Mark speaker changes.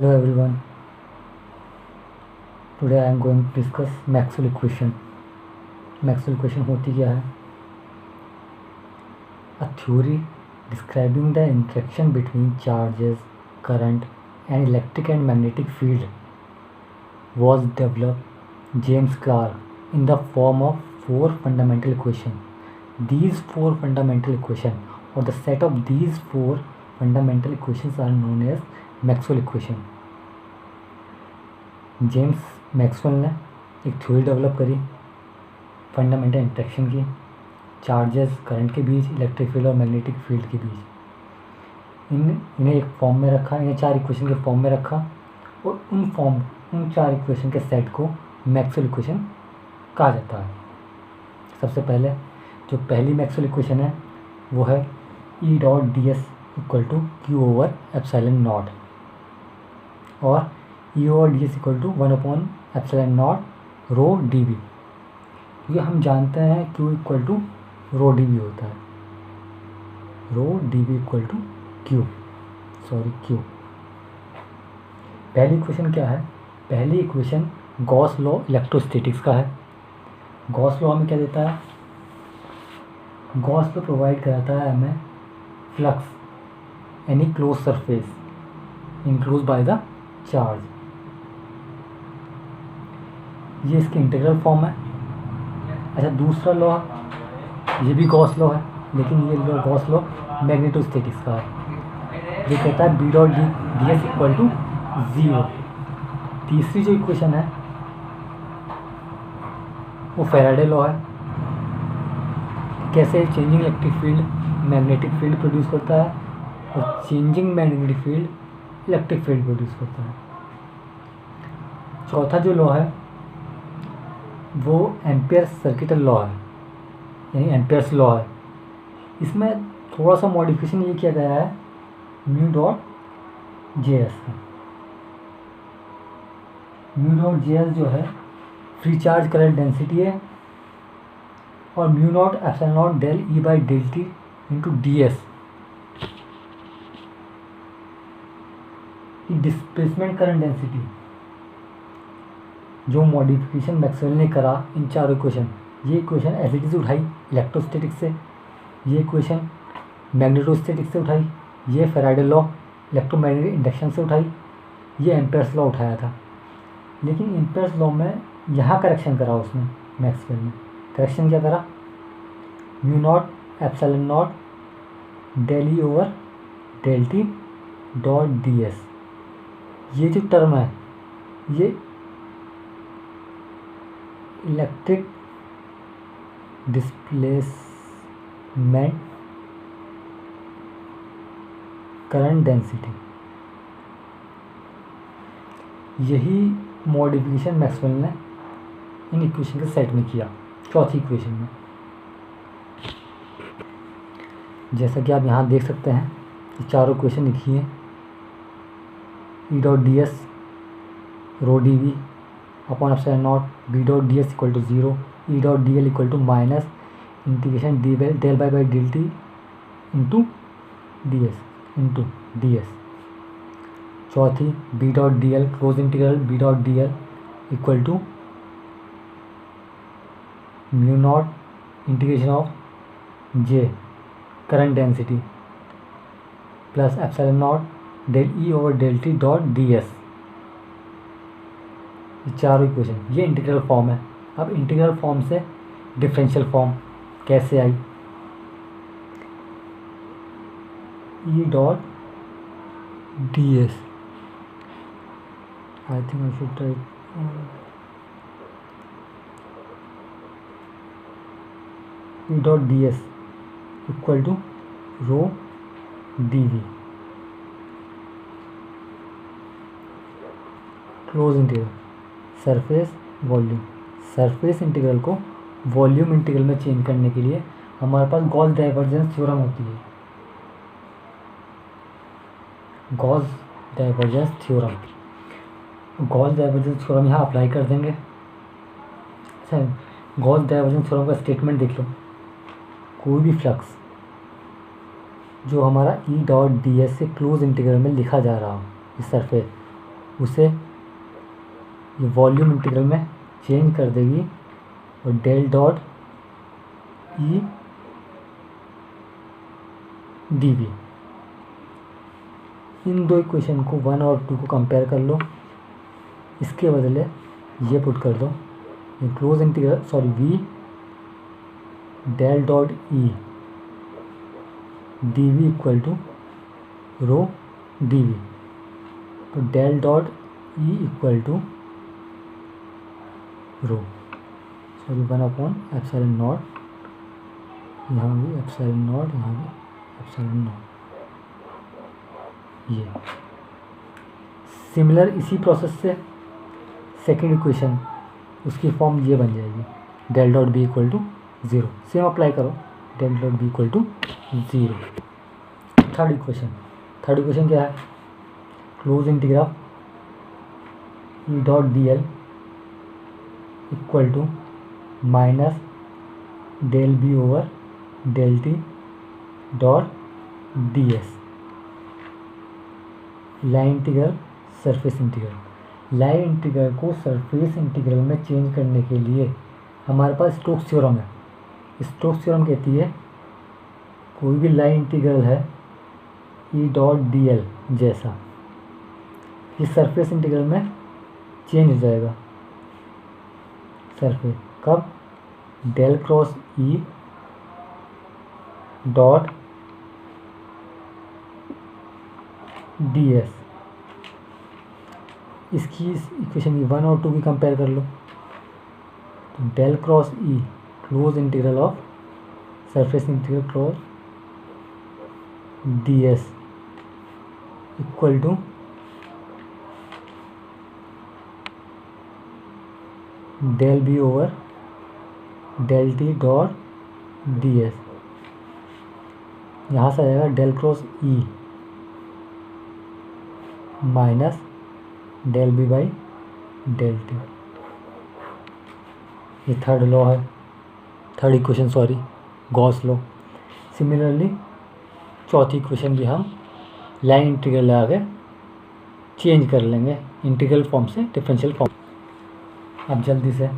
Speaker 1: Hello everyone. Today I am going to discuss Maxwell equation. Maxwell equation होती क्या है? A theory describing the interaction between charges, current, and electric and magnetic field was developed James Clerk in the form of four fundamental equations. These four fundamental equations or the set of these four fundamental equations are known as Maxwell equation. James Maxwell ने एक theory develop करी fundamental interaction की, charges current के बीच, electric field और magnetic field के बीच। इन्हें एक form में रखा, इन्हें चार इक्वेशन के फॉर्म में रखा और उन चार इक्वेशन के सेट को मैक्सवेल इक्वेशन कहा जाता है। सबसे पहले जो पहली मैक्सवेल इक्वेशन है वो है E dot D S equal to Q over epsilon naught और E over D S equal to 1/एप्सिलॉन नॉट रो डी वी। क्योंकि हम जानते हैं Q equal to rho D V होता है, rho D V equal to Q. पहली equation क्या है? पहली इक्वेशन गॉस लॉ इलेक्ट्रोस्टैटिक्स का है। गॉस लॉ हमें क्या देता है? गॉस लॉ प्रोवाइड कराता है हमें flux any close surface enclose by the charge. ये इसकी इंटीग्रल फॉर्म है। अच्छा, दूसरा लॉ ये भी गॉस लॉ है, लेकिन ये लॉ गॉस लॉ मैग्नेटोस्टैटिक्स का है। ये कहता है B dot D S equal to 0। तीसरी जो इक्वेशन है वो फैराडे लॉ है। कैसे changing electric field magnetic field produce करता है और changing magnetic field electric field produce करता है। चौथा जो लॉ है वो एम्पियर सर्किटल लॉ है, यानी एम्पियर्स लॉ है। इसमें थोड़ा सा मॉडिफिकेशन ये किया गया है म्यू डॉट जे एस का। म्यू डॉट जे एस जो है फ्री चार्ज करंट डेंसिटी है और mu nought epsilon not del E by del T into D S displacement current density. जो मॉडिफिकेशन मैक्सवेल ने करा इन चारों इक्वेशन, ये इक्वेशन एज इट इज उठाई इलेक्ट्रोस्टैटिक्स से, ये इक्वेशन मैग्नेटोस्टैटिक्स से उठाई, ये फैराडे लॉ इलेक्ट्रोमैग्नेटिक इंडक्शन से उठाई, ये एम्पियर्स लॉ उठाया था। लेकिन एम्पियर्स लॉ में यहाँ करेक्शन करा उसने, मैक्सवेल ने करेक्शन क्या करा? Mu nought epsilon not del E over del T dot D S. ये जो टर्म है ये इलेक्ट्रिक डिस्प्लेसमेंट करंट डेंसिटी, यही मॉडिफिकेशन मैक्सवेल ने इन इक्वेशन के सेट में किया चौथी इक्वेशन में। जैसा कि आप यहाँ देख सकते हैं ये चारों इक्वेशन लिखी है। E dot D S rho D V upon epsilon naught, B dot D S equal to 0, E dot D L equal to minus integration del by del T into D S. चौथी B dot D L close integral B dot D L equal to mu naught integration of J current density plus epsilon not del E over del T dot D S. ये चारों equation, ये integral form है। अब integral form से differential form कैसे आई? E dot D S, I think I should write E dot D S equal to rho D V close integral surface volume. Surface integral को volume integral में change करने के लिए हमारे पास Gauss divergence theorem होती है। गॉस डाइवर्जेंस थ्योरम यहाँ apply कर देंगे। अच्छा, गॉस डाइवर्जेंस थ्योरम का स्टेटमेंट देख लो। कोई भी फ्लक्स जो हमारा ई डॉट डी एस से क्लोज इंटीग्रल में लिखा जा रहा हो इस सरफेस, उसे ये वॉल्यूम इंटीग्रल में चेंज कर देगी और del dot E D V, इन दो इक्वेशन को 1 और 2 को कंपेयर कर लो। इसके बदले ये पुट कर दो, close integral V del dot E D V equal to rho D V. तो del dot E equal to rho 1/ε0, यहाँ भी ε0, यहाँ भी ε0। ये सिमिलर इसी प्रोसेस से सेकेंड इक्वेशन उसकी फॉर्म ये बन जाएगी, del dot B equal to 0। Same apply करो, del dot B equal to 0। Third equation क्या है, close integral E dot D L equal to minus del B over del T dot D S. Line integral surface integral, line integral को surface integral में change करने के लिए हमारे पास Stokes theorem है। स्टोक्स थ्योरम कहती है कोई भी लाइन इंटीग्रल है ई डॉट डी एल जैसा, ये सरफेस इंटीग्रल में चेंज हो जाएगा। सरफेस कब, del cross E dot D S. इसकी इक्वेशन की 1 और 2 की कंपेयर कर लो। तो del cross E close integral of surface integral cross D S equal to del B over del T dot D S. यहाँ से आ जाएगा del cross E minus del B by del t. ये third law है, third equation Gauss law. Similarly चौथी equation भी हम line integral लगा के चेंज कर लेंगे इंटीग्रल फॉर्म से डिफरेंशियल फॉर्म। अब जल्दी से